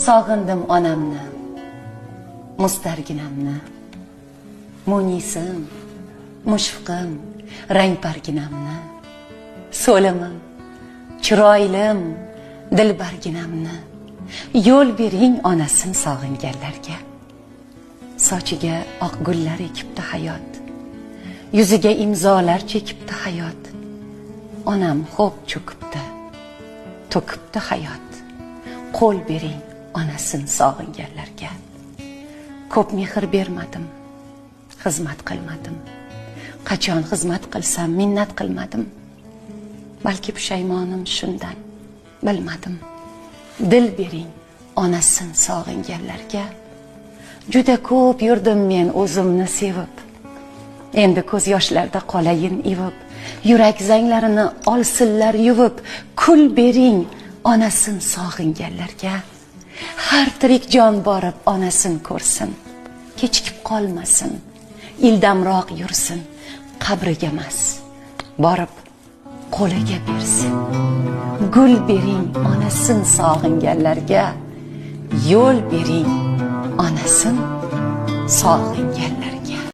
Sog'indim onamni, mustarginamni, Munisim, mushfiqim, rangparginamni, so'limim, chiroylim, dilbarginamni. Yo'l bering onasin sog'inganlarga. Sochiga oq gullar ekibdi hayot, yuziga imzolar chekibdi hayot. Onam xo'p cho'kibdi, to'kibdi hayot. Qo'l bering onasin sog'inganlarga. Ko'p mehr bermadim, xizmat qilmadim. Qachon xizmat qilsam minnat qilmadim. Balki pushaymonim shundan, bilmadim. Dil bering onasin sog'inganlarga. Juda ko'p yurdim men o'zimni sevib. Endi ko'z yoshlarda qolayin ivib. Yurak zanglarini olsinlar yuvib. Kul bering onasin sog'inganlarga. Har tirik jon borib onasin ko'rsin. Kechikib qolmasin. Ildamroq yursin. Qabriga emas, borib qo'liga bersin. Gul bering onasin sog'inganlarga. Yo'l bering onasin sog'inganlarga.